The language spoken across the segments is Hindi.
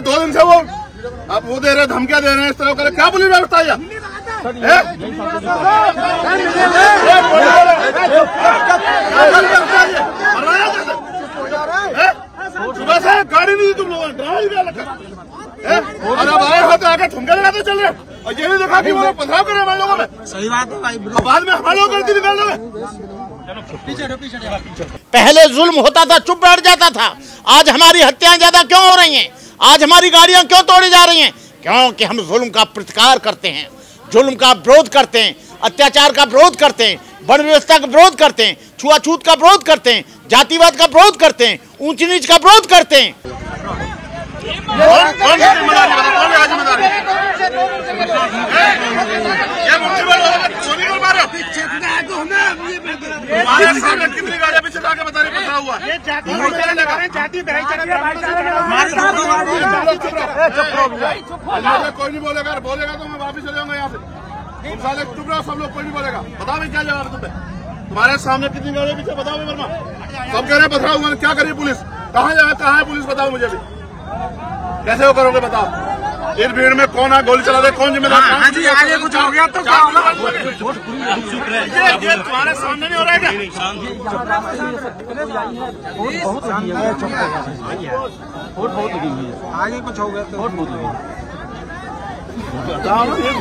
2 दिन से वो अब वो दे रहे धमकियां दे रहे हैं, इस तरह करे क्या पुलिस व्यवस्था है? सुबह से गाड़ी नहीं दी तुम लोगों ने, ड्राइव क्या लगा और अब आए हो तो आगे ठुमके लगाते चल रहे और ये नहीं देखा कि वो पथराव करे हमारे लोगों में। सही बात है भाई, बाद में हमारे लोग गलती निकाल रहे। पहले जुल्म होता था, चुप बैठ जाता था। आज हमारी हत्याएं ज्यादा क्यों हो रही हैं? आज हमारी गाड़ियां क्यों तोड़ी जा रही हैं? क्योंकि हम जुल्म का प्रतिकार करते हैं, जुल्म का विरोध करते हैं, अत्याचार का विरोध करते हैं, वन व्यवस्था का विरोध करते हैं, छुआछूत का विरोध करते हैं, जातिवाद का विरोध करते हैं, ऊंच नीच का विरोध करते हैं। कितनी गाड़ियां पीछे लाके बता रहे पथरा हुआ है? कोई नहीं बोलेगा, बोलेगा तो मैं वापिस चले जाऊंगा यहाँ से। तुम साले चुप रहो, सब लोग, कोई नहीं बोलेगा। बताओ भाई क्या जवाब तुम्हें? तुम्हारे सामने कितनी गाड़ियां पीछे, बताओ वर्मा। सब कह रहे हैं पथरा हुआ, क्या करिए पुलिस? कहाँ जाए, कहाँ है पुलिस? बताओ मुझे भी, कैसे वो करोगे? बताओ इस भीड़ में कौन है, गोली चला दे, कौन जिम्मेदार? हाँ जी, आगे कुछ हो गया तो क्या होगा? ये तुम्हारे सामने नहीं हो रहा है क्या? आगे कुछ हो गया तो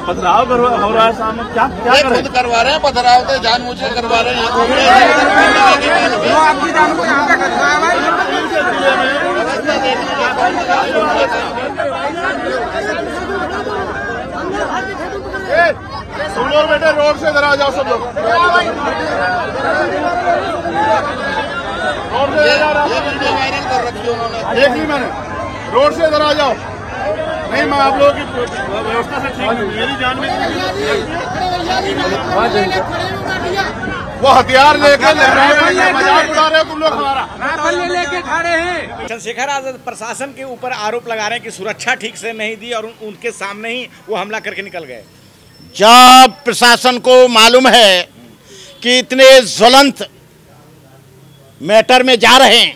पथराव हो रहा है सामने, क्या क्या खुद करवा रहे हैं पथराव, तो जानबूझ के करवा रहे हैं। आपकी जान को यहाँ पे खतरा है भाई। सुन लो बेटे, रोड से इधर आ जाओ सब लोग, रोड से इधर आ जाओ। वायरल कर रखी है उन्होंने, देख ली मैंने, रोड से इधर आ जाओ। नहीं, मैं आप लोगों की व्यवस्था से ठीक हूँ, मेरी जान में वो हथियार लेकर मजाक उड़ा रहे हो तुम लोग हमारा। लेके खड़े हैं। चंद्रशेखर आजाद प्रशासन के ऊपर आरोप लगा रहे हैं कि सुरक्षा ठीक से नहीं दी और उनके सामने ही वो हमला करके निकल गए। जब प्रशासन को मालूम है कि इतने ज्वलंत मैटर में जा रहे हैं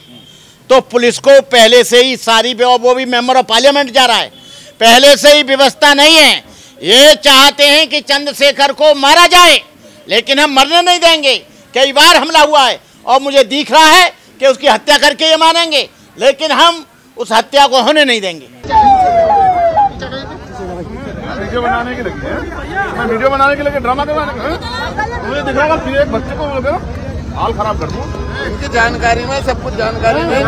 तो पुलिस को पहले से ही सारी, वो भी मेंबर ऑफ पार्लियामेंट जा रहा है, पहले से ही व्यवस्था नहीं है। ये चाहते हैं कि चंद्रशेखर को मारा जाए, लेकिन हम मरने नहीं देंगे। कई बार हमला हुआ है और मुझे दिख रहा है कि उसकी हत्या करके ये मानेंगे, लेकिन हम उस हत्या को होने नहीं देंगे। वीडियो बनाने के लगे हैं, मैं वीडियो बनाने के लिए ड्रामा करवाने मुझे दिख रहा है फिर एक बच्चे को बोल हाल खराब कर दूं। इनकी जानकारी में, सब कुछ जानकारी में।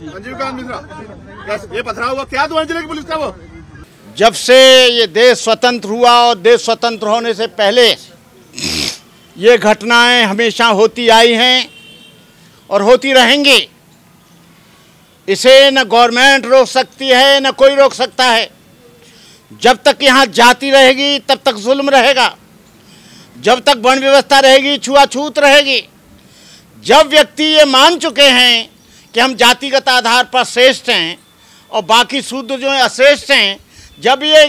संजीवकांत मिश्रा, ये पथराव हुआ क्या 2 जिले की पुलिस का? वो जब से ये देश स्वतंत्र हुआ और देश स्वतंत्र होने से पहले ये घटनाएं हमेशा होती आई हैं और होती रहेंगी। इसे न गवर्नमेंट रोक सकती है, न कोई रोक सकता है। जब तक यहाँ जाति रहेगी तब तक जुल्म रहेगा, जब तक वन व्यवस्था रहेगी छुआछूत रहेगी। जब व्यक्ति ये मान चुके हैं कि हम जातिगत आधार पर श्रेष्ठ हैं और बाकी शूद्र जो है अश्रेष्ठ हैं, जब ये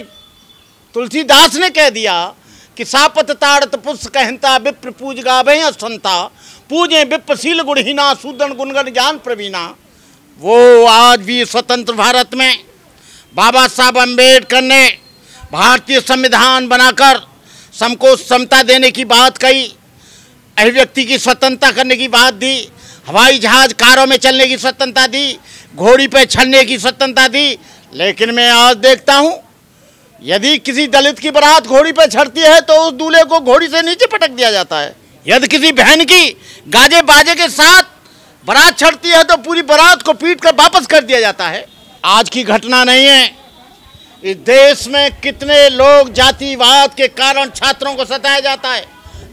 तुलसीदास ने कह दिया कि सापत ताड़त पुष्प कहता विप्र पूज गावे असंता पूजे विप्रशील गुणहीना शूद्र गुणगण ज्ञान प्रवीणा, वो आज भी स्वतंत्र भारत में बाबा साहब अम्बेडकर ने भारतीय संविधान बनाकर सबको समता देने की बात कही, अभिव्यक्ति की स्वतंत्रता करने की बात दी, हवाई जहाज कारों में चलने की स्वतंत्रता दी, घोड़ी पे चलने की स्वतंत्रता दी। लेकिन मैं आज देखता हूँ यदि किसी दलित की बारात घोड़ी पर चढ़ती है तो उस दूल्हे को घोड़ी से नीचे पटक दिया जाता है। यदि किसी बहन की गाजे बाजे के साथ बारात चढ़ती है तो पूरी बारात को पीट कर वापस कर दिया जाता है। आज की घटना नहीं है। इस देश में कितने लोग जातिवाद के कारण छात्रों को सताया जाता है,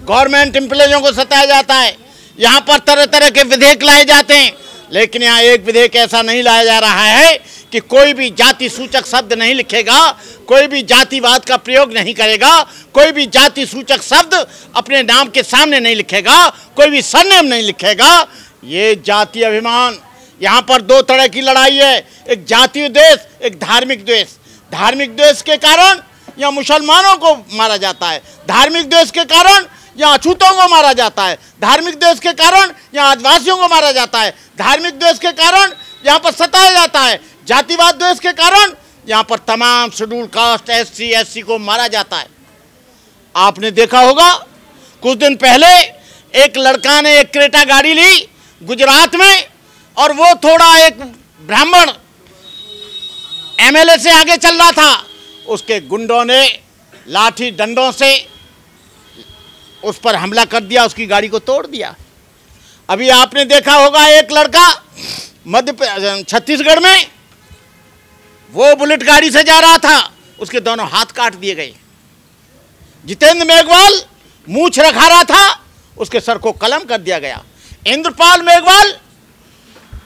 गवर्नमेंट एम्प्लॉइयों को सताया जाता है। यहाँ पर तरह तरह के विधेयक लाए जाते हैं, लेकिन यहाँ एक विधेयक ऐसा नहीं लाया जा रहा है कि कोई भी जाति सूचक शब्द नहीं लिखेगा, कोई भी जातिवाद का प्रयोग नहीं करेगा, कोई भी जाति सूचक शब्द अपने नाम के सामने नहीं लिखेगा, कोई भी सरनेम नहीं लिखेगा। ये जातीय अभिमान। यहाँ पर दो तरह की लड़ाई है, एक जातीय द्वेष, एक धार्मिक द्वेष। धार्मिक द्वेष के कारण यहाँ मुसलमानों को मारा जाता है, धार्मिक द्वेष के कारण यहाँ अछूतों को मारा जाता है, धार्मिक द्वेष के कारण यहाँ आदिवासियों को मारा जाता है, धार्मिक द्वेष के कारण यहाँ पर सताया जाता है, जातिवाद द्वेष के कारण यहाँ पर तमाम शेड्यूल कास्ट SC SC को मारा जाता है। आपने देखा होगा कुछ दिन पहले एक लड़का ने एक क्रेटा गाड़ी ली गुजरात में, और वो थोड़ा एक ब्राह्मण MLA से आगे चल रहा था। उसके गुंडों ने लाठी डंडों से उस पर हमला कर दिया, उसकी गाड़ी को तोड़ दिया। अभी आपने देखा होगा एक लड़का छत्तीसगढ़ में वो बुलेट गाड़ी से जा रहा था, उसके दोनों हाथ काट दिए गए। जितेंद्र मेघवाल मूंछ रखा रहा था, उसके सर को कलम कर दिया गया। इंद्रपाल मेघवाल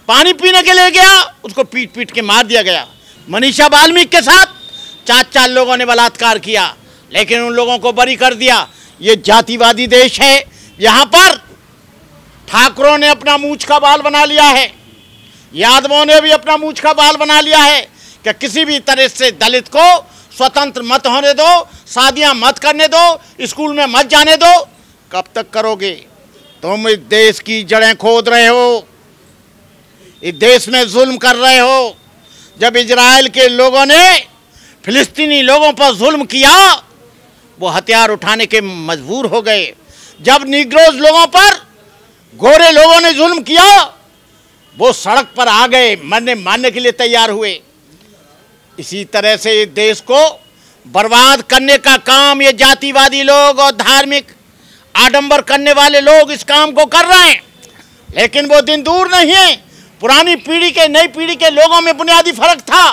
पानी पीने के लिए गया, उसको पीट पीट के मार दिया गया। मनीषा वाल्मीकि के साथ 4 लोगों ने बलात्कार किया, लेकिन उन लोगों को बरी कर दिया। ये जातिवादी देश है। यहाँ पर ठाकुरों ने अपना मूंछ का बाल बना लिया है, यादवों ने भी अपना मूंछ का बाल बना लिया है कि किसी भी तरह से दलित को स्वतंत्र मत होने दो, शादियां मत करने दो, स्कूल में मत जाने दो। कब तक करोगे? तुम इस देश की जड़ें खोद रहे हो, इस देश में जुल्म कर रहे हो। जब इजराइल के लोगों ने फिलिस्तीनी लोगों पर जुल्म किया, वो हथियार उठाने के मजबूर हो गए। जब निग्रोज लोगों पर गोरे लोगों ने जुल्म किया, वो सड़क पर आ गए, मरने मारने के लिए तैयार हुए। इसी तरह से इस देश को बर्बाद करने का काम ये जातिवादी लोग और धार्मिक आडंबर करने वाले लोग इस काम को कर रहे हैं। लेकिन वो दिन दूर नहीं है। पुरानी पीढ़ी के नई पीढ़ी के लोगों में बुनियादी फर्क था।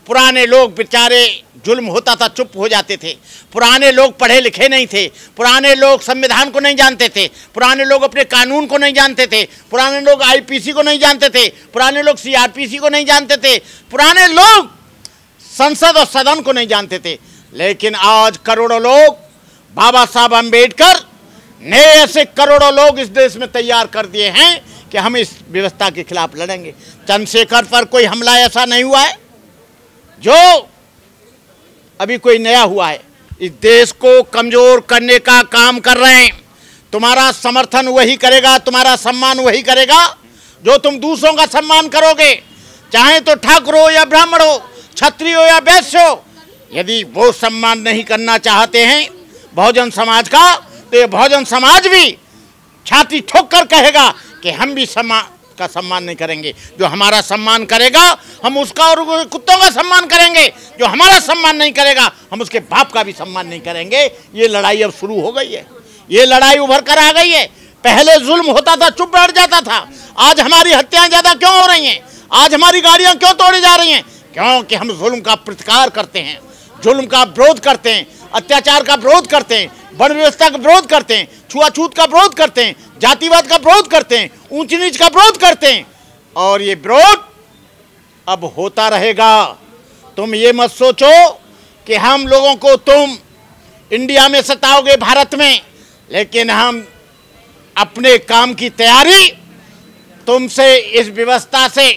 पुराने लोग बेचारे जुल्म होता था चुप हो जाते थे। पुराने लोग पढ़े लिखे नहीं थे, पुराने लोग संविधान को नहीं जानते थे, पुराने लोग अपने कानून को नहीं जानते थे, पुराने लोग IPC को नहीं जानते थे, पुराने लोग CRPC को नहीं जानते थे, पुराने लोग संसद और सदन को नहीं जानते थे। लेकिन आज करोड़ों लोग, बाबा साहब अम्बेडकर ने ऐसे करोड़ों लोग इस देश में तैयार कर दिए हैं कि हम इस व्यवस्था के खिलाफ लड़ेंगे। चंद्रशेखर पर कोई हमला ऐसा नहीं हुआ है जो अभी कोई नया हुआ है। इस देश को कमजोर करने का काम कर रहे हैं। तुम्हारा समर्थन वही करेगा, तुम्हारा सम्मान वही करेगा जो तुम दूसरों का सम्मान करोगे, चाहे तो ठाकुर हो या ब्राह्मण हो, क्षत्रिय हो या वैश्य हो। यदि वो सम्मान नहीं करना चाहते हैं बहुजन समाज का, तो ये बहुजन समाज भी छाती ठोक कर कहेगा कि हम भी का सम्मान नहीं करेंगे। जो हमारा सम्मान करेगा हम उसका, और कुत्तों का सम्मान करेंगे। जो हमारा सम्मान नहीं करेगा हम उसके बाप का भी सम्मान नहीं करेंगे। ये लड़ाई अब शुरू हो गई है, ये लड़ाई उभर कर आ गई है। पहले जुल्म होता था, चुप बैठ जाता था। आज हमारी हत्याएं ज्यादा क्यों हो रही हैं? आज हमारी गाड़ियां क्यों तोड़ी जा रही हैं? क्योंकि हम जुल्म का प्रतिकार करते हैं, जुल्म का विरोध करते हैं, अत्याचार का विरोध करते हैं, वर्ण व्यवस्था का विरोध करते हैं, छुआछूत का विरोध करते हैं, जातिवाद का विरोध करते हैं, ऊंच नीच का विरोध करते हैं। और ये विरोध अब होता रहेगा। तुम ये मत सोचो कि हम लोगों को तुम इंडिया में सताओगे, भारत में, लेकिन हम अपने काम की तैयारी तुमसे, इस व्यवस्था से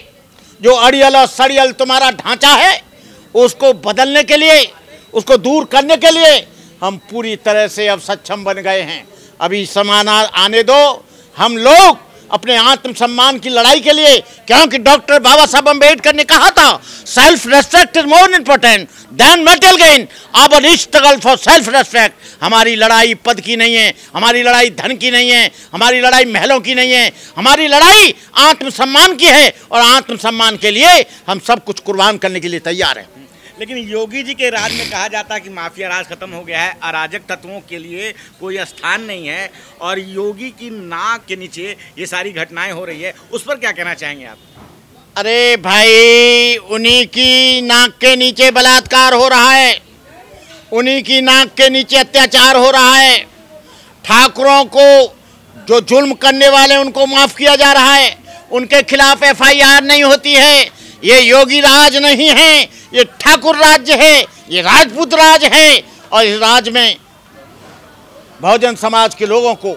जो अड़ियल और सड़ियल तुम्हारा ढांचा है उसको बदलने के लिए, उसको दूर करने के लिए हम पूरी तरह से अब सक्षम बन गए हैं। अभी समान आने दो। हम लोग अपने आत्मसम्मान की लड़ाई के लिए, क्योंकि डॉक्टर बाबा साहब अम्बेडकर ने कहा था self respect is more important than metal gain. Our struggle for self respect. हमारी लड़ाई पद की नहीं है, हमारी लड़ाई धन की नहीं है, हमारी लड़ाई महलों की नहीं है, हमारी लड़ाई आत्मसम्मान की है। और आत्मसम्मान के लिए हम सब कुछ कुर्बान करने के लिए तैयार हैं। लेकिन योगी जी के राज में कहा जाता है कि माफिया राज खत्म हो गया है, अराजक तत्वों के लिए कोई स्थान नहीं है और योगी की नाक के नीचे ये सारी घटनाएं हो रही है, उस पर क्या कहना चाहेंगे आप? अरे भाई, उन्हीं की नाक के नीचे बलात्कार हो रहा है, उन्हीं की नाक के नीचे अत्याचार हो रहा है। ठाकुरों को जो जुल्म करने वाले उनको माफ किया जा रहा है, उनके खिलाफ FIR नहीं होती है। ये योगी राज नहीं है, ये ठाकुर राज्य है, ये राजपूत राज है और इस राज में बहुजन समाज के लोगों को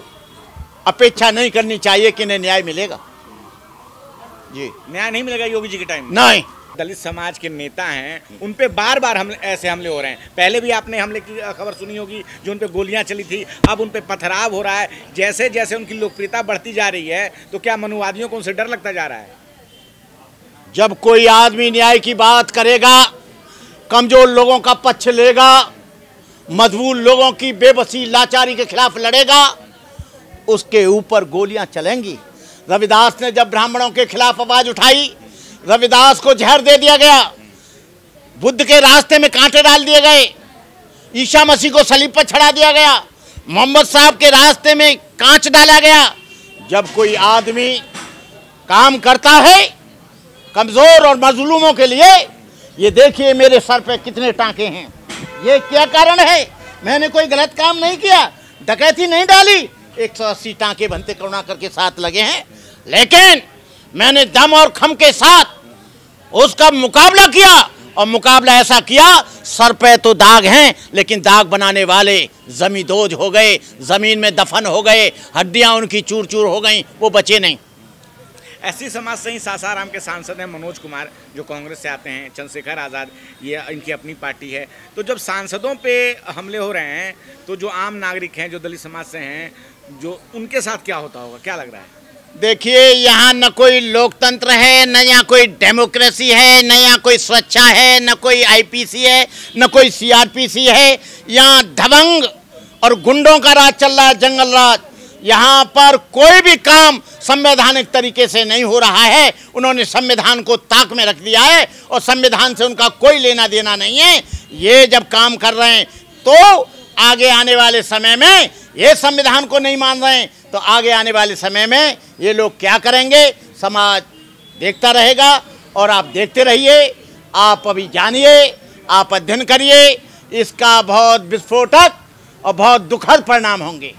अपेक्षा नहीं करनी चाहिए कि इन्हें न्याय मिलेगा। जी, न्याय नहीं मिलेगा योगी जी के टाइम में? नहीं। दलित समाज के नेता हैं, उन पे बार बार ऐसे हमले हो रहे हैं। पहले भी आपने हमले की खबर सुनी होगी, जो उन पे गोलियां चली थी, अब उन पे पथराव हो रहा है। जैसे जैसे उनकी लोकप्रियता बढ़ती जा रही है, तो क्या मनुवादियों को उनसे डर लगता जा रहा है? जब कोई आदमी न्याय की बात करेगा, कमजोर लोगों का पक्ष लेगा, मजबूर लोगों की बेबसी लाचारी के खिलाफ लड़ेगा, उसके ऊपर गोलियां चलेंगी। रविदास ने जब ब्राह्मणों के खिलाफ आवाज उठाई, रविदास को जहर दे दिया गया, बुद्ध के रास्ते में कांटे डाल दिए गए, ईसा मसीह को सलीब पर चढ़ा दिया गया, मोहम्मद साहब के रास्ते में कांच डाला गया। जब कोई आदमी काम करता है कमजोर और मजलूमों के लिए, ये देखिए मेरे सर पे कितने टांके हैं, ये क्या कारण है? मैंने कोई गलत काम नहीं किया, डकैती नहीं डाली, 180 टांके बनते करुणाकर के साथ लगे हैं, लेकिन मैंने दम और खम के साथ उसका मुकाबला किया और मुकाबला ऐसा किया, सर पे तो दाग हैं लेकिन दाग बनाने वाले जमींदोज हो गए, जमीन में दफन हो गए, हड्डियां उनकी चूर चूर हो गई, वो बचे नहीं। एससी समाज से ही सासाराम के सांसद हैं मनोज कुमार, जो कांग्रेस से आते हैं, चंद्रशेखर आज़ाद, ये इनकी अपनी पार्टी है। तो जब सांसदों पे हमले हो रहे हैं, तो जो आम नागरिक हैं, जो दलित समाज से हैं, जो उनके साथ क्या होता होगा, क्या लग रहा है? देखिए, यहाँ न कोई लोकतंत्र है, न यहाँ कोई डेमोक्रेसी है, न यहाँ कोई सुरक्षा है, न कोई IPC है, न कोई CRPC है। यहाँ दबंग और गुंडों का राज चल रहा है, जंगल राज। यहाँ पर कोई भी काम संवैधानिक तरीके से नहीं हो रहा है। उन्होंने संविधान को ताक में रख दिया है और संविधान से उनका कोई लेना देना नहीं है। ये जब काम कर रहे हैं तो आगे आने वाले समय में, ये संविधान को नहीं मान रहे हैं तो आगे आने वाले समय में ये लोग क्या करेंगे, समाज देखता रहेगा। और आप देखते रहिए, आप अभी जानिए, आप अध्ययन करिए, इसका बहुत विस्फोटक और बहुत दुखद परिणाम होंगे।